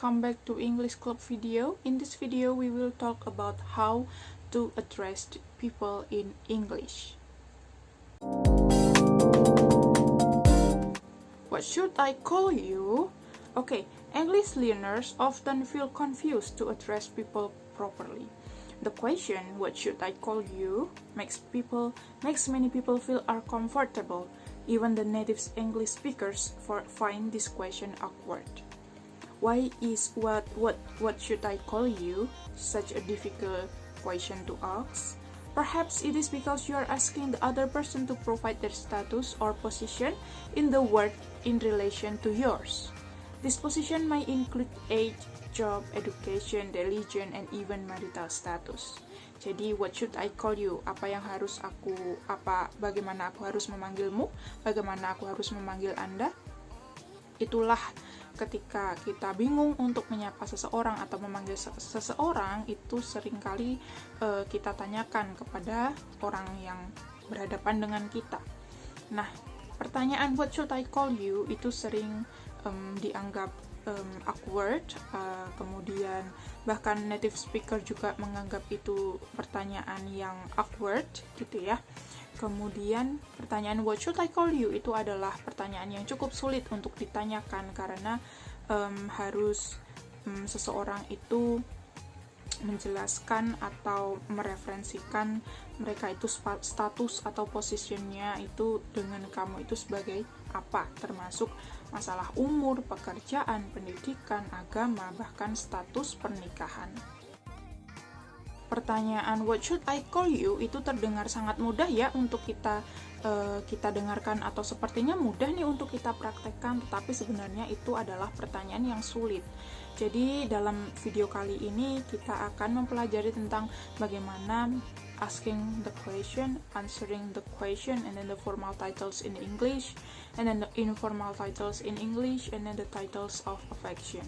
welcome back to English Club video. In this video we will talk about how to address people in English. What should I call you? Okay, English learners often feel confused to address people properly. The question, what should I call you, makes many people feel uncomfortable. Even the native English speakers find this question awkward. Why is what should I call you such a difficult question to ask? Perhaps it is because you are asking the other person to provide their status or position in the world in relation to yours. This position may include age, job, education, religion, and even marital status. Jadi, what should I call you? Bagaimana aku harus memanggilmu? Bagaimana aku harus memanggil Anda? Itulah ketika kita bingung untuk menyapa seseorang atau memanggil seseorang, itu seringkali kita tanyakan kepada orang yang berhadapan dengan kita. Nah, pertanyaan what should I call you itu sering dianggap awkward, kemudian bahkan native speaker juga menganggap itu pertanyaan yang awkward gitu ya. Kemudian pertanyaan what should I call you itu adalah pertanyaan yang cukup sulit untuk ditanyakan karena harus seseorang itu menjelaskan atau mereferensikan mereka itu status atau positionnya itu dengan kamu itu sebagai apa, termasuk masalah umur, pekerjaan, pendidikan, agama, bahkan status pernikahan. Pertanyaan what should I call you itu terdengar sangat mudah ya untuk kita dengarkan, atau sepertinya mudah nih untuk kita praktekkan, tetapi sebenarnya itu adalah pertanyaan yang sulit. Jadi dalam video kali ini kita akan mempelajari tentang bagaimana asking the question, answering the question, and then the formal titles in English, and then the informal titles in English, and then the titles of affection.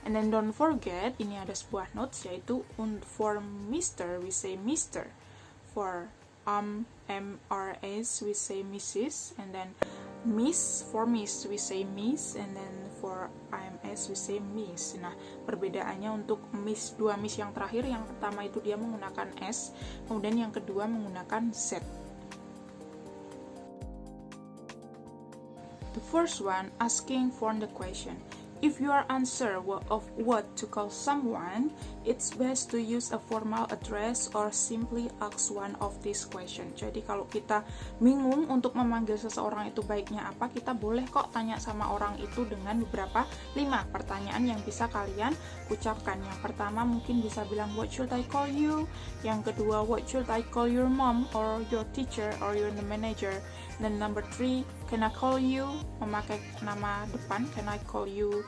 And then don't forget, ini ada sebuah notes, yaitu for Mr. we say Mr. For MRS we say Mrs. And then Miss, for Miss we say Miss, and then for IMS we say Miss. Nah, perbedaannya untuk Miss, dua Miss yang terakhir, yang pertama itu dia menggunakan S, kemudian yang kedua menggunakan Z. The first one, asking for the question. If you are unsure of what to call someone, it's best to use a formal address or simply ask one of these questions. Jadi kalau kita bingung untuk memanggil seseorang itu baiknya apa, kita boleh kok tanya sama orang itu dengan beberapa 5 pertanyaan yang bisa kalian ucapkan. Yang pertama mungkin bisa bilang what should I call you? Yang kedua what should I call your mom or your teacher or your manager? Dan number 3, can I call you? Memakai nama depan, can I call you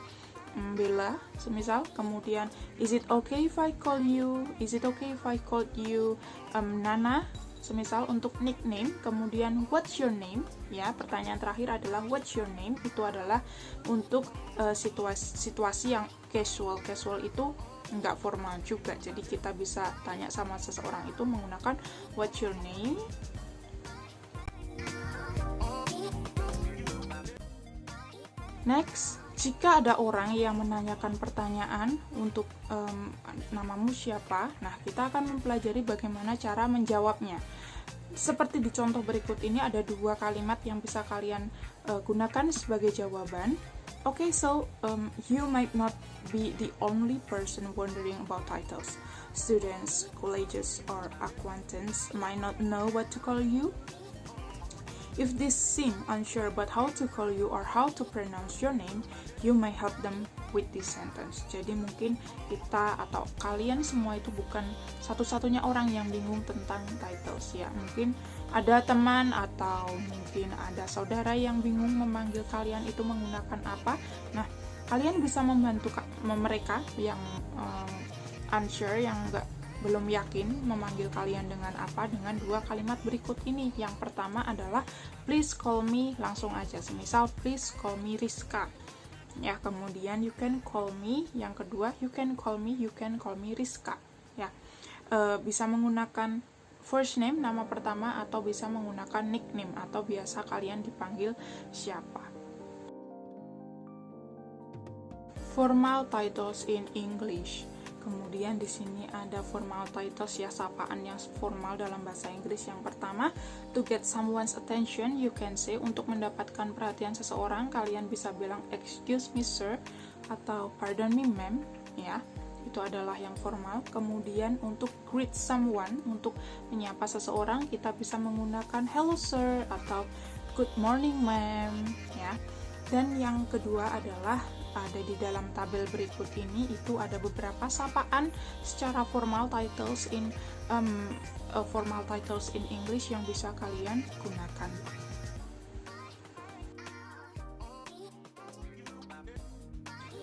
Bella, semisal. Kemudian, is it okay if I call you? Is it okay if I call you Nana? Semisal untuk nickname. Kemudian, what's your name? Ya, pertanyaan terakhir adalah what's your name? Itu adalah untuk situasi yang casual. Casual itu nggak formal juga. Jadi kita bisa tanya sama seseorang itu menggunakan what's your name? Next, jika ada orang yang menanyakan pertanyaan untuk namamu siapa, nah kita akan mempelajari bagaimana cara menjawabnya. Seperti di contoh berikut ini ada 2 kalimat yang bisa kalian gunakan sebagai jawaban. Okay, so you might not be the only person wondering about titles. Students, colleges, or acquaintances might not know what to call you. If they seem unsure about how to call you or how to pronounce your name, you may help them with this sentence. Jadi mungkin kita atau kalian semua itu bukan satu-satunya orang yang bingung tentang titles ya. Mungkin ada teman atau mungkin ada saudara yang bingung memanggil kalian itu menggunakan apa. Nah, kalian bisa membantu mereka yang unsure, yang belum yakin memanggil kalian dengan apa, dengan 2 kalimat berikut ini. Yang pertama adalah please call me, langsung aja, semisal please call me Rizka ya. Kemudian you can call me, yang kedua you can call me Rizka ya. Bisa menggunakan first name, nama pertama, atau bisa menggunakan nickname atau biasa kalian dipanggil siapa. formal titles in English. Kemudian di sini ada formal titles ya, sapaan yang formal dalam bahasa Inggris. Yang pertama, to get someone's attention, you can say, untuk mendapatkan perhatian seseorang, kalian bisa bilang excuse me sir atau pardon me ma'am ya. Itu adalah yang formal. Kemudian untuk greet someone, untuk menyapa seseorang, kita bisa menggunakan hello sir atau good morning ma'am ya. Dan yang kedua adalah ada di dalam tabel berikut ini, itu ada beberapa sapaan secara formal titles in English yang bisa kalian gunakan.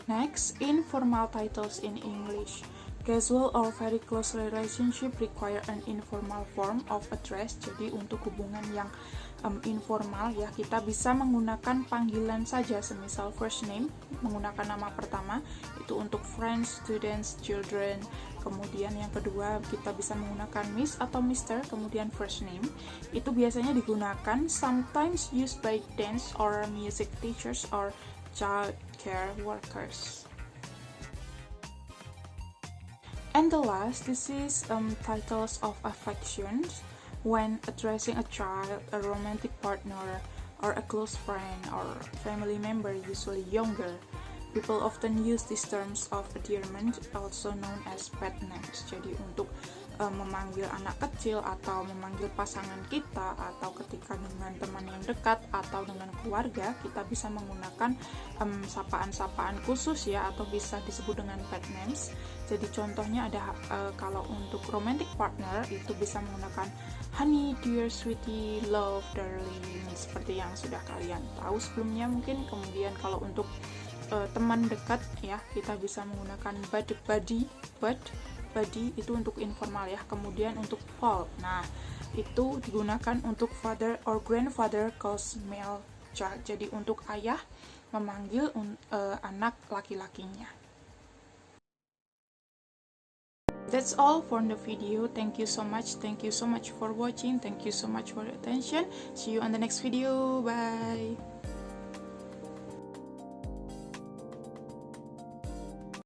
Next, informal titles in English. Casual or very close relationship require an informal form of address. Jadi untuk hubungan yang informal ya, kita bisa menggunakan panggilan saja, semisal first name, menggunakan nama pertama, itu untuk friends, students, children. Kemudian yang kedua, kita bisa menggunakan miss atau mister, kemudian first name. Itu biasanya digunakan sometimes used by dance or music teachers or child care workers. And the last, this is titles of affections. When addressing a child, a romantic partner, or a close friend or family member, usually younger, people often use these terms of endearment, also known as pet names. Jadi untuk memanggil anak kecil atau memanggil pasangan kita, atau ketika dengan teman yang dekat atau dengan keluarga, kita bisa menggunakan sapaan-sapaan khusus ya, atau bisa disebut dengan pet names. Jadi contohnya ada kalau untuk romantic partner itu bisa menggunakan honey, dear, sweetie, love, darling, seperti yang sudah kalian tahu sebelumnya mungkin. Kemudian kalau untuk teman dekat ya, kita bisa menggunakan buddy itu untuk informal ya. Kemudian untuk Paul, nah itu digunakan untuk father or grandfather calls male child. Jadi untuk ayah memanggil anak laki-lakinya. That's all for the video. Thank you so much for watching. Thank you so much for your attention. See you on the next video. Bye.